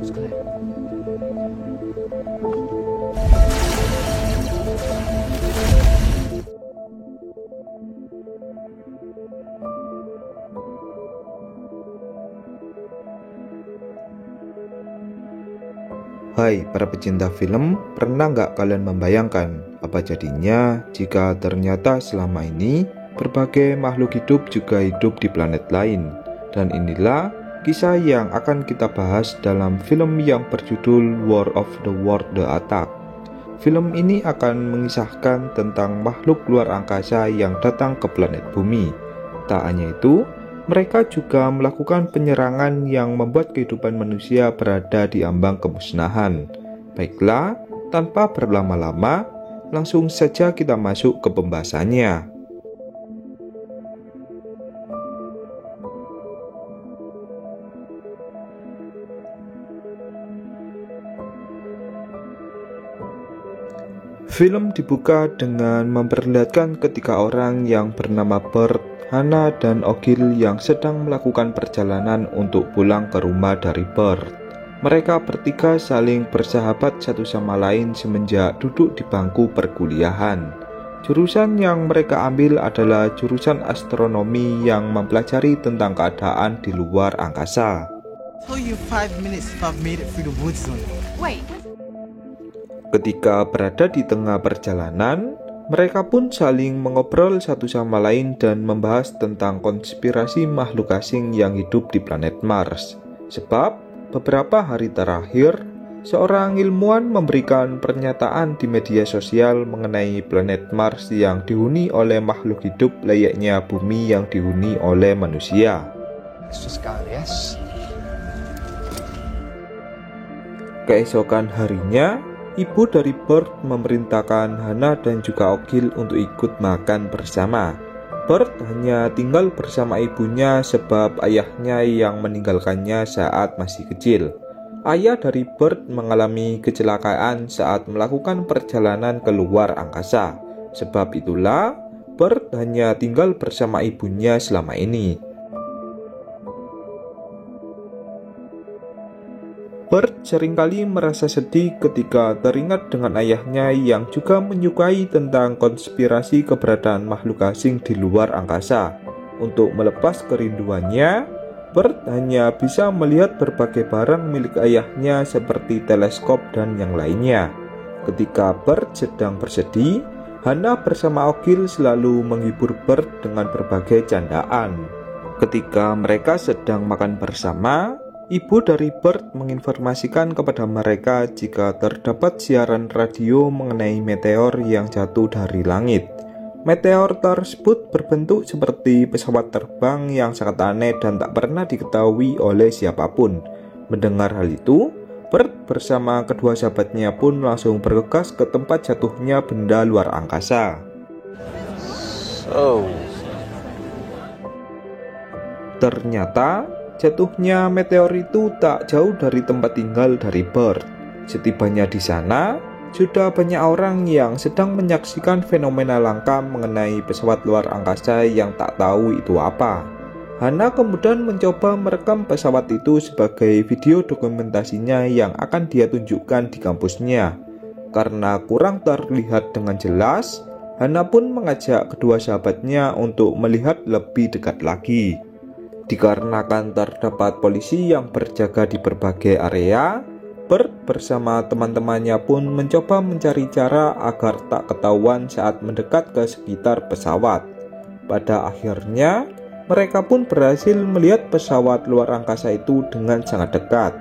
ですかね。Hai para pecinta film, pernah nggak kalian membayangkan apa jadinya jika ternyata selama ini berbagai makhluk hidup juga hidup di planet lain? Dan inilah kisah yang akan kita bahas dalam film yang berjudul War of the World The Attack. Film ini akan mengisahkan tentang makhluk luar angkasa yang datang ke planet bumi. Tak hanya itu, mereka juga melakukan penyerangan yang membuat kehidupan manusia berada di ambang kemusnahan. Baiklah, tanpa berlama-lama, langsung saja kita masuk ke pembahasannya. Film dibuka dengan memperlihatkan ketiga orang yang bernama Bert, Hannah, dan Ogil yang sedang melakukan perjalanan untuk pulang ke rumah dari Bert. Mereka bertiga saling bersahabat satu sama lain semenjak duduk di bangku perkuliahan. Jurusan yang mereka ambil adalah jurusan astronomi yang mempelajari tentang keadaan di luar angkasa. Ketika berada di tengah perjalanan, mereka pun saling mengobrol satu sama lain dan membahas tentang konspirasi makhluk asing yang hidup di planet Mars. Sebab beberapa hari terakhir, seorang ilmuwan memberikan pernyataan di media sosial mengenai planet Mars yang dihuni oleh makhluk hidup layaknya bumi yang dihuni oleh manusia. Keesokan harinya, ibu dari Bert memerintahkan Hannah dan juga Ogil untuk ikut makan bersama. Bert hanya tinggal bersama ibunya sebab ayahnya yang meninggalkannya saat masih kecil. Ayah dari Bert mengalami kecelakaan saat melakukan perjalanan ke luar angkasa. Sebab itulah Bert hanya tinggal bersama ibunya selama ini. Bert seringkali merasa sedih ketika teringat dengan ayahnya yang juga menyukai tentang konspirasi keberadaan makhluk asing di luar angkasa. Untuk melepas kerinduannya, Bert hanya bisa melihat berbagai barang milik ayahnya seperti teleskop dan yang lainnya. Ketika Bert sedang bersedih, Hannah bersama Ogil selalu menghibur Bert dengan berbagai candaan. Ketika mereka sedang makan bersama, ibu dari Bert menginformasikan kepada mereka jika terdapat siaran radio mengenai meteor yang jatuh dari langit. Meteor tersebut berbentuk seperti pesawat terbang yang sangat aneh dan tak pernah diketahui oleh siapapun. Mendengar hal itu, Bert bersama kedua sahabatnya pun langsung bergegas ke tempat jatuhnya benda luar angkasa. Ternyata jatuhnya meteor itu tak jauh dari tempat tinggal dari Bert. Setibanya di sana, sudah banyak orang yang sedang menyaksikan fenomena langka mengenai pesawat luar angkasa yang tak tahu itu apa. Hannah kemudian mencoba merekam pesawat itu sebagai video dokumentasinya yang akan dia tunjukkan di kampusnya. Karena kurang terlihat dengan jelas, Hannah pun mengajak kedua sahabatnya untuk melihat lebih dekat lagi. Dikarenakan terdapat polisi yang berjaga di berbagai area, Bert bersama teman-temannya pun mencoba mencari cara agar tak ketahuan saat mendekat ke sekitar pesawat. Pada akhirnya, mereka pun berhasil melihat pesawat luar angkasa itu dengan sangat dekat.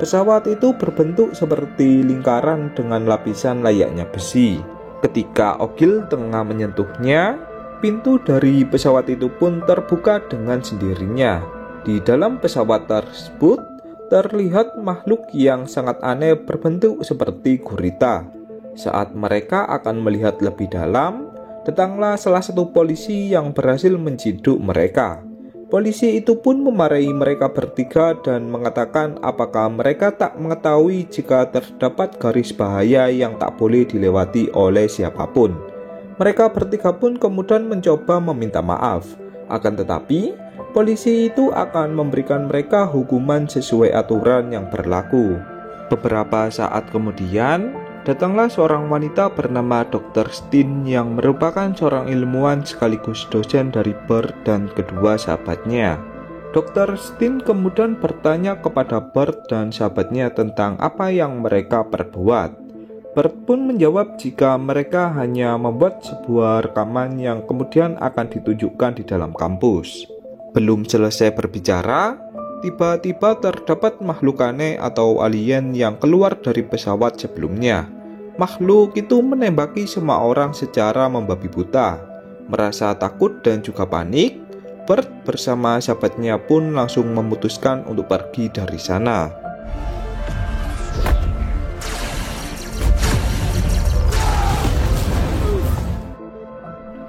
Pesawat itu berbentuk seperti lingkaran dengan lapisan layaknya besi. Ketika Ogil tengah menyentuhnya, pintu dari pesawat itu pun terbuka dengan sendirinya. Di dalam pesawat tersebut terlihat makhluk yang sangat aneh berbentuk seperti gurita. Saat mereka akan melihat lebih dalam, datanglah salah satu polisi yang berhasil menciduk mereka. Polisi itu pun memarahi mereka bertiga dan mengatakan apakah mereka tak mengetahui jika terdapat garis bahaya yang tak boleh dilewati oleh siapapun. Mereka bertiga pun kemudian mencoba meminta maaf. Akan tetapi, polisi itu akan memberikan mereka hukuman sesuai aturan yang berlaku. Beberapa saat kemudian, datanglah seorang wanita bernama Dr. Stein yang merupakan seorang ilmuwan sekaligus dosen dari Bert dan kedua sahabatnya. Dr. Stein kemudian bertanya kepada Bert dan sahabatnya tentang apa yang mereka perbuat. Bert pun menjawab jika mereka hanya membuat sebuah rekaman yang kemudian akan ditunjukkan di dalam kampus. Belum selesai berbicara, tiba-tiba terdapat makhluk aneh atau alien yang keluar dari pesawat sebelumnya. Makhluk itu menembaki semua orang secara membabi buta. Merasa takut dan juga panik, Bert bersama sahabatnya pun langsung memutuskan untuk pergi dari sana.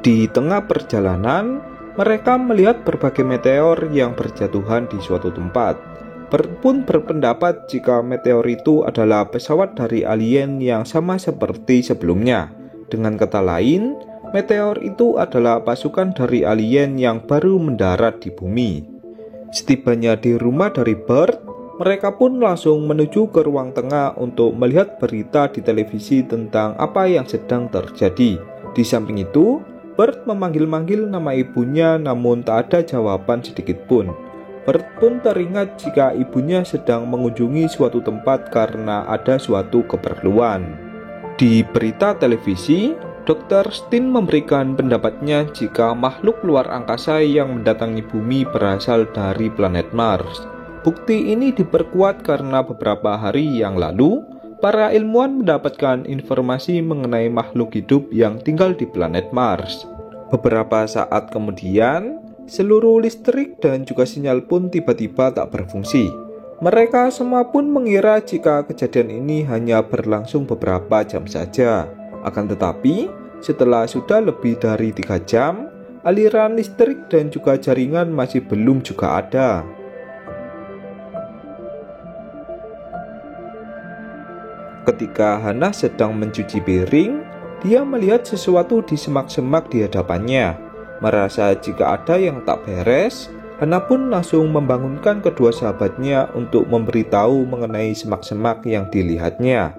Di tengah perjalanan, mereka melihat berbagai meteor yang berjatuhan di suatu tempat. Bert pun berpendapat jika meteor itu adalah pesawat dari alien yang sama seperti sebelumnya. Dengan kata lain, meteor itu adalah pasukan dari alien yang baru mendarat di bumi. Setibanya di rumah dari Bert, mereka pun langsung menuju ke ruang tengah untuk melihat berita di televisi tentang apa yang sedang terjadi. Di samping itu, Bert memanggil-manggil nama ibunya namun tak ada jawaban sedikit pun. Bert pun teringat jika ibunya sedang mengunjungi suatu tempat karena ada suatu keperluan. Di berita televisi, Dr. Stein memberikan pendapatnya jika makhluk luar angkasa yang mendatangi bumi berasal dari planet Mars. Bukti ini diperkuat karena beberapa hari yang lalu, para ilmuwan mendapatkan informasi mengenai makhluk hidup yang tinggal di planet Mars. Beberapa saat kemudian, seluruh listrik dan juga sinyal pun tiba-tiba tak berfungsi. Mereka semua pun mengira jika kejadian ini hanya berlangsung beberapa jam saja. Akan tetapi, setelah sudah lebih dari 3 jam, aliran listrik dan juga jaringan masih belum juga ada. Ketika Hannah sedang mencuci piring, dia melihat sesuatu di semak-semak di hadapannya. Merasa jika ada yang tak beres, Hannah pun langsung membangunkan kedua sahabatnya untuk memberitahu mengenai semak-semak yang dilihatnya.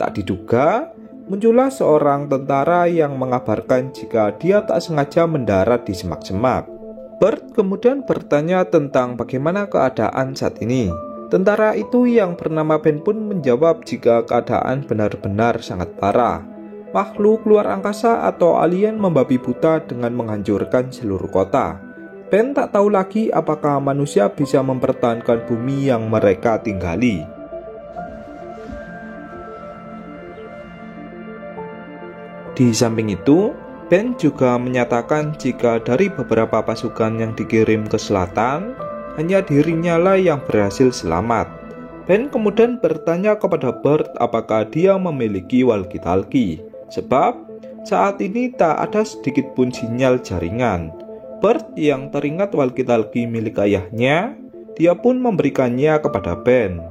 Tak diduga, muncullah seorang tentara yang mengabarkan jika dia tak sengaja mendarat di semak-semak. Bert kemudian bertanya tentang bagaimana keadaan saat ini. Tentara itu yang bernama Ben pun menjawab jika keadaan benar-benar sangat parah. Makhluk luar angkasa atau alien membabi buta dengan menghancurkan seluruh kota. Ben tak tahu lagi apakah manusia bisa mempertahankan bumi yang mereka tinggali. Di samping itu, Ben juga menyatakan jika dari beberapa pasukan yang dikirim ke selatan, hanya dirinya lah yang berhasil selamat. Ben kemudian bertanya kepada Bert apakah dia memiliki walkie-talkie, sebab saat ini tak ada sedikit pun sinyal jaringan. Bert yang teringat walkie-talkie milik ayahnya, dia pun memberikannya kepada Ben.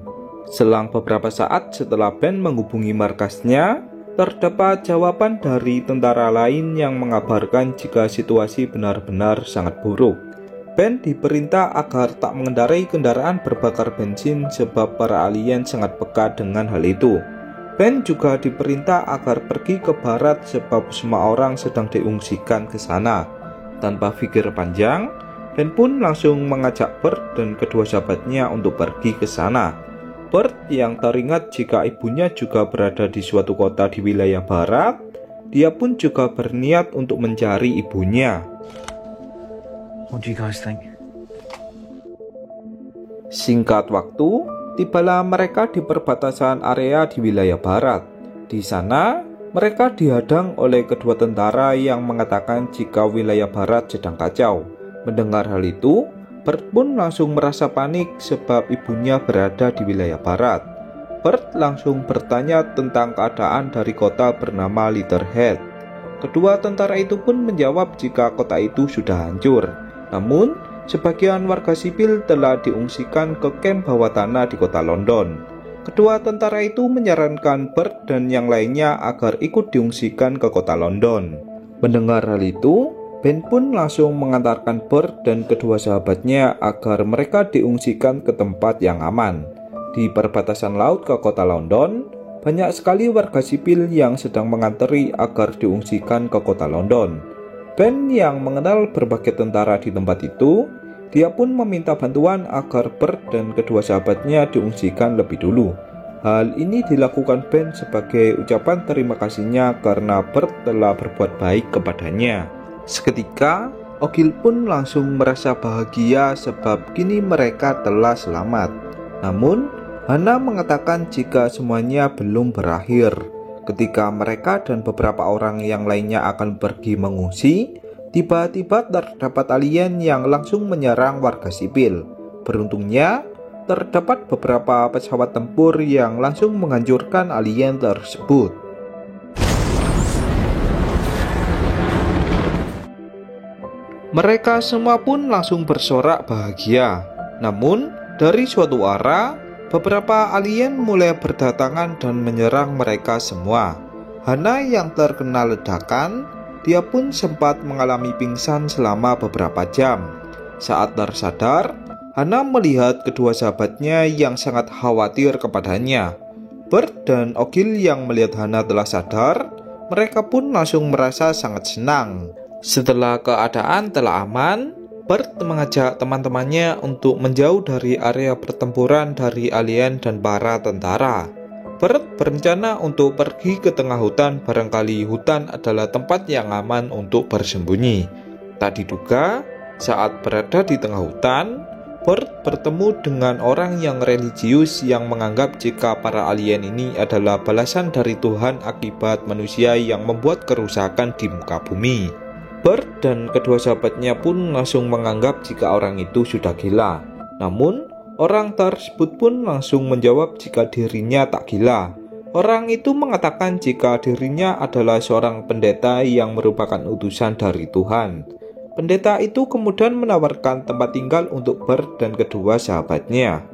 Selang beberapa saat setelah Ben menghubungi markasnya, terdapat jawaban dari tentara lain yang mengabarkan jika situasi benar-benar sangat buruk. Ben diperintah agar tak mengendarai kendaraan berbakar bensin sebab para alien sangat peka dengan hal itu. Ben juga diperintah agar pergi ke barat sebab semua orang sedang diungsikan ke sana. Tanpa pikir panjang, Ben pun langsung mengajak Bert dan kedua sahabatnya untuk pergi ke sana. Bert yang teringat jika ibunya juga berada di suatu kota di wilayah barat, dia pun juga berniat untuk mencari ibunya. What do you guys think? Singkat waktu, tibalah mereka di perbatasan area di wilayah barat. Di sana, mereka dihadang oleh kedua tentara yang mengatakan jika wilayah barat sedang kacau. Mendengar hal itu, Bert pun langsung merasa panik sebab ibunya berada di wilayah barat. Bert langsung bertanya tentang keadaan dari kota bernama Leatherhead. Kedua tentara itu pun menjawab jika kota itu sudah hancur. Namun, sebagian warga sipil telah diungsikan ke kamp bawah tanah di kota London. Kedua tentara itu menyarankan Bert dan yang lainnya agar ikut diungsikan ke kota London. Mendengar hal itu, Ben pun langsung mengantarkan Bert dan kedua sahabatnya agar mereka diungsikan ke tempat yang aman. Di perbatasan laut ke kota London, banyak sekali warga sipil yang sedang mengantri agar diungsikan ke kota London. Ben yang mengenal berbagai tentara di tempat itu, dia pun meminta bantuan agar Bert dan kedua sahabatnya diungsikan lebih dulu. Hal ini dilakukan Ben sebagai ucapan terima kasihnya karena Bert telah berbuat baik kepadanya. Seketika, Ogil pun langsung merasa bahagia sebab kini mereka telah selamat. Namun, Hana mengatakan jika semuanya belum berakhir. Ketika mereka dan beberapa orang yang lainnya akan pergi mengungsi, tiba-tiba terdapat alien yang langsung menyerang warga sipil. Beruntungnya, terdapat beberapa pesawat tempur yang langsung menghancurkan alien tersebut. Mereka semua pun langsung bersorak bahagia. Namun, dari suatu arah, beberapa alien mulai berdatangan dan menyerang mereka semua. Hana yang terkena ledakan, dia pun sempat mengalami pingsan selama beberapa jam. Saat tersadar, Hana melihat kedua sahabatnya yang sangat khawatir kepadanya. Bert dan Ogil yang melihat Hana telah sadar, mereka pun langsung merasa sangat senang. Setelah keadaan telah aman, Bert mengajak teman-temannya untuk menjauh dari area pertempuran dari alien dan para tentara. Bert berencana untuk pergi ke tengah hutan, barangkali hutan adalah tempat yang aman untuk bersembunyi. Tak diduga, saat berada di tengah hutan, Bert bertemu dengan orang yang religius yang menganggap jika para alien ini adalah balasan dari Tuhan akibat manusia yang membuat kerusakan di muka bumi. Bert dan kedua sahabatnya pun langsung menganggap jika orang itu sudah gila. Namun, orang tersebut pun langsung menjawab jika dirinya tak gila. Orang itu mengatakan jika dirinya adalah seorang pendeta yang merupakan utusan dari Tuhan. Pendeta itu kemudian menawarkan tempat tinggal untuk Bert dan kedua sahabatnya.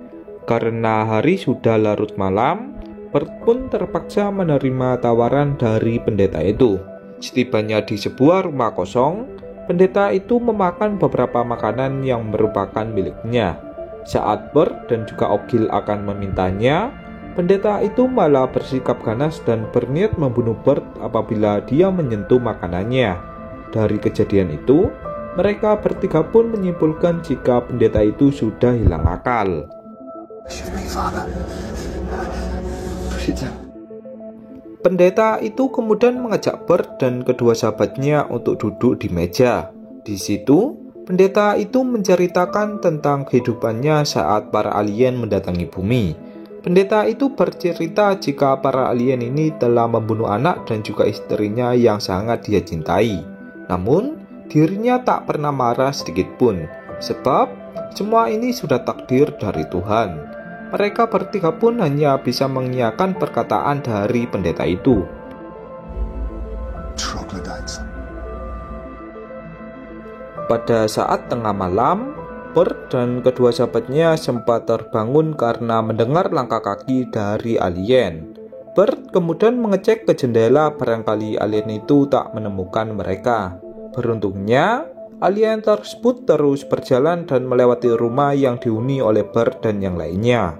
Karena hari sudah larut malam, Bert pun terpaksa menerima tawaran dari pendeta itu. Setibanya di sebuah rumah kosong, pendeta itu memakan beberapa makanan yang merupakan miliknya. Saat Bert dan juga Ogil akan memintanya, pendeta itu malah bersikap ganas dan berniat membunuh Bert apabila dia menyentuh makanannya. Dari kejadian itu, mereka bertiga pun menyimpulkan jika pendeta itu sudah hilang akal. Pendeta itu kemudian mengajak Bert dan kedua sahabatnya untuk duduk di meja. Di situ, pendeta itu menceritakan tentang kehidupannya saat para alien mendatangi bumi. Pendeta itu bercerita jika para alien ini telah membunuh anak dan juga istrinya yang sangat dia cintai. Namun, dirinya tak pernah marah sedikit pun, sebab semua ini sudah takdir dari Tuhan. Mereka bertiga pun hanya bisa mengiyakan perkataan dari pendeta itu. Pada saat tengah malam, Bert dan kedua sahabatnya sempat terbangun karena mendengar langkah kaki dari alien. Bert kemudian mengecek ke jendela, barangkali alien itu tak menemukan mereka. Beruntungnya, alien tersebut terus berjalan dan melewati rumah yang dihuni oleh Bert dan yang lainnya.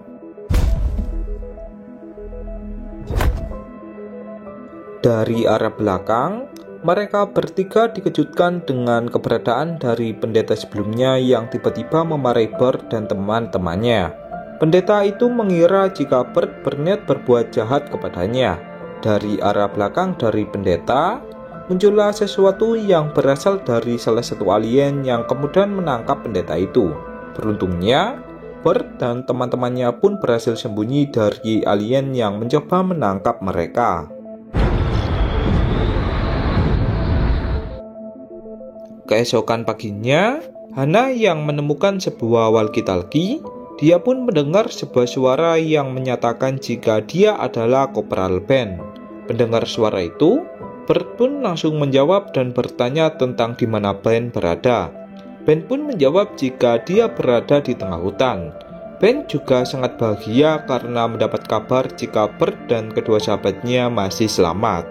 Dari arah belakang, mereka bertiga dikejutkan dengan keberadaan dari pendeta sebelumnya yang tiba-tiba memarahi Bert dan teman-temannya. Pendeta itu mengira jika Bert berniat berbuat jahat kepadanya. Dari arah belakang dari pendeta, muncullah sesuatu yang berasal dari salah satu alien yang kemudian menangkap pendeta itu. Beruntungnya, Bert dan teman-temannya pun berhasil sembunyi dari alien yang mencoba menangkap mereka. Keesokan paginya, Hana yang menemukan sebuah walkie-talkie, dia pun mendengar sebuah suara yang menyatakan jika dia adalah Kopral Ben. Mendengar suara itu, Bert pun langsung menjawab dan bertanya tentang di mana Ben berada. Ben pun menjawab jika dia berada di tengah hutan. Ben juga sangat bahagia karena mendapat kabar jika Bert dan kedua sahabatnya masih selamat.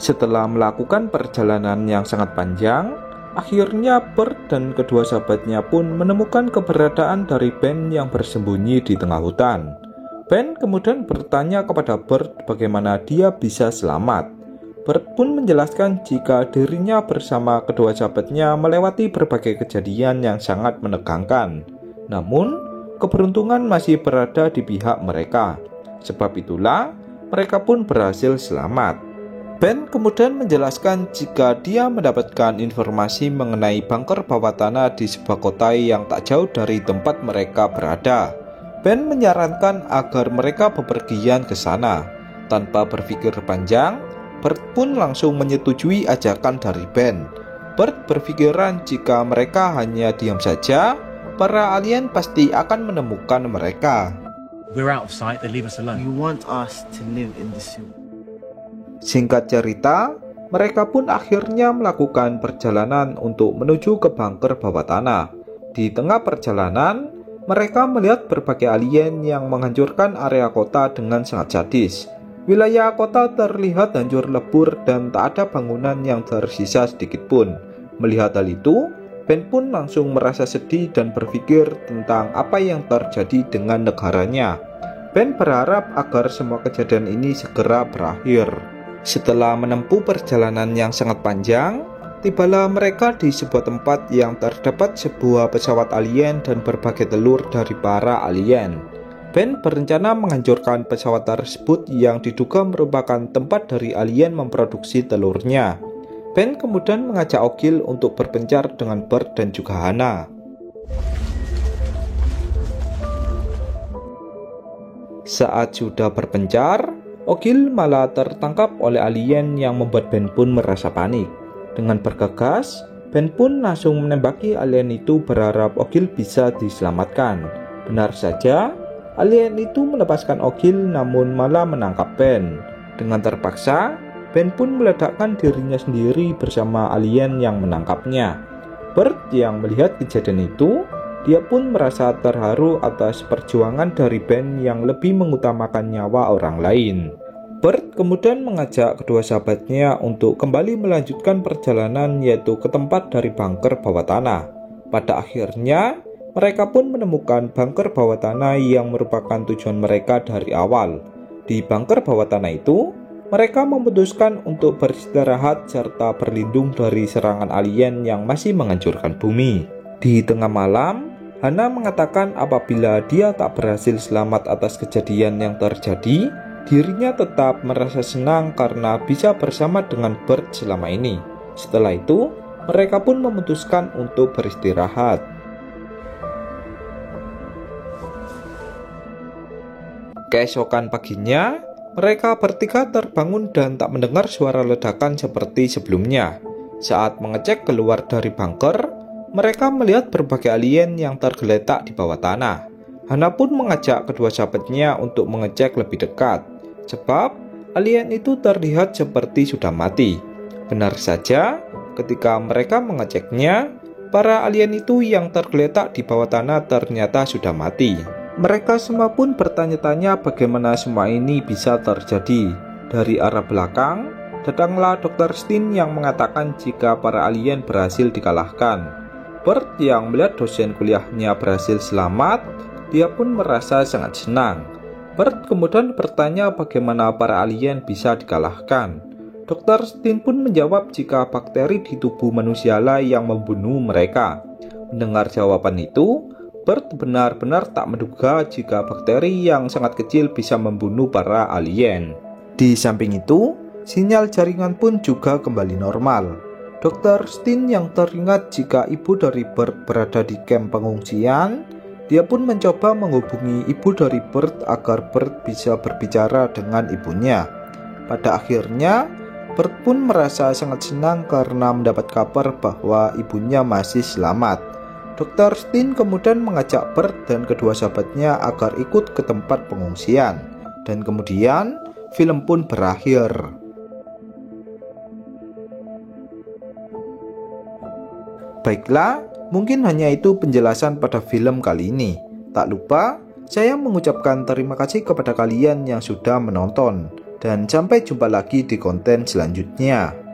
Setelah melakukan perjalanan yang sangat panjang, Akhirnya Bert dan kedua sahabatnya pun menemukan keberadaan dari Ben yang bersembunyi di tengah hutan. Ben kemudian bertanya kepada Bert bagaimana dia bisa selamat. Bert pun menjelaskan jika dirinya bersama kedua sahabatnya melewati berbagai kejadian yang sangat menegangkan. Namun, keberuntungan masih berada di pihak mereka. Sebab itulah, mereka pun berhasil selamat. Ben kemudian menjelaskan jika dia mendapatkan informasi mengenai bunker bawah tanah di sebuah kota yang tak jauh dari tempat mereka berada. Ben menyarankan agar mereka bepergian ke sana. Tanpa berpikir panjang, Bert pun langsung menyetujui ajakan dari Ben. Bert berpikiran jika mereka hanya diam saja, para alien pasti akan menemukan mereka. We're out of sight, they leave us alone. You want us to live in the suit. Singkat cerita, mereka pun akhirnya melakukan perjalanan untuk menuju ke bunker bawah tanah. Di tengah perjalanan, mereka melihat berbagai alien yang menghancurkan area kota dengan sangat sadis. Wilayah kota terlihat hancur lebur dan tak ada bangunan yang tersisa sedikit pun. Melihat hal itu, Ben pun langsung merasa sedih dan berpikir tentang apa yang terjadi dengan negaranya. Ben berharap agar semua kejadian ini segera berakhir. Setelah menempuh perjalanan yang sangat panjang, tibalah mereka di sebuah tempat yang terdapat sebuah pesawat alien dan berbagai telur dari para alien. Ben berencana menghancurkan pesawat tersebut yang diduga merupakan tempat dari alien memproduksi telurnya. Ben kemudian mengajak Ogil untuk berpencar dengan Bert dan juga Hana. Saat sudah berpencar, Ogil malah tertangkap oleh alien yang membuat Ben pun merasa panik. Dengan bergegas, Ben pun langsung menembaki alien itu berharap Ogil bisa diselamatkan. Benar saja, alien itu melepaskan Ogil namun malah menangkap Ben. Dengan terpaksa, Ben pun meledakkan dirinya sendiri bersama alien yang menangkapnya. Bert yang melihat kejadian itu, dia pun merasa terharu atas perjuangan dari Ben yang lebih mengutamakan nyawa orang lain. Bert kemudian mengajak kedua sahabatnya untuk kembali melanjutkan perjalanan, yaitu ke tempat dari bunker bawah tanah. Pada akhirnya, mereka pun menemukan bunker bawah tanah yang merupakan tujuan mereka dari awal. Di bunker bawah tanah itu, mereka memutuskan untuk beristirahat serta berlindung dari serangan alien yang masih menghancurkan bumi. Di tengah malam, Hana mengatakan apabila dia tak berhasil selamat atas kejadian yang terjadi, dirinya tetap merasa senang karena bisa bersama dengan Bert selama ini. Setelah itu, mereka pun memutuskan untuk beristirahat. Keesokan paginya, mereka bertiga terbangun dan tak mendengar suara ledakan seperti sebelumnya. Saat mengecek keluar dari bunker, mereka melihat berbagai alien yang tergeletak di bawah tanah. Hana pun mengajak kedua sahabatnya untuk mengecek lebih dekat, sebab alien itu terlihat seperti sudah mati. Benar saja, ketika mereka mengeceknya, para alien itu yang tergeletak di bawah tanah ternyata sudah mati. Mereka semua pun bertanya-tanya bagaimana semua ini bisa terjadi. Dari arah belakang, datanglah Dr. Stein yang mengatakan jika para alien berhasil dikalahkan. Bert yang melihat dosen kuliahnya berhasil selamat, dia pun merasa sangat senang. Bert kemudian bertanya bagaimana para alien bisa dikalahkan. Dr. Stein pun menjawab jika bakteri di tubuh manusialah yang membunuh mereka. Mendengar jawaban itu, Bert benar-benar tak menduga jika bakteri yang sangat kecil bisa membunuh para alien. Di samping itu, sinyal jaringan pun juga kembali normal. Dr. Stein yang teringat jika ibu dari Bert berada di kamp pengungsian, dia pun mencoba menghubungi ibu dari Bert agar Bert bisa berbicara dengan ibunya. Pada akhirnya, Bert pun merasa sangat senang karena mendapat kabar bahwa ibunya masih selamat. Dr. Stein kemudian mengajak Bert dan kedua sahabatnya agar ikut ke tempat pengungsian. Dan kemudian, film pun berakhir. Baiklah, mungkin hanya itu penjelasan pada film kali ini. Tak lupa, saya mengucapkan terima kasih kepada kalian yang sudah menonton. Dan sampai jumpa lagi di konten selanjutnya.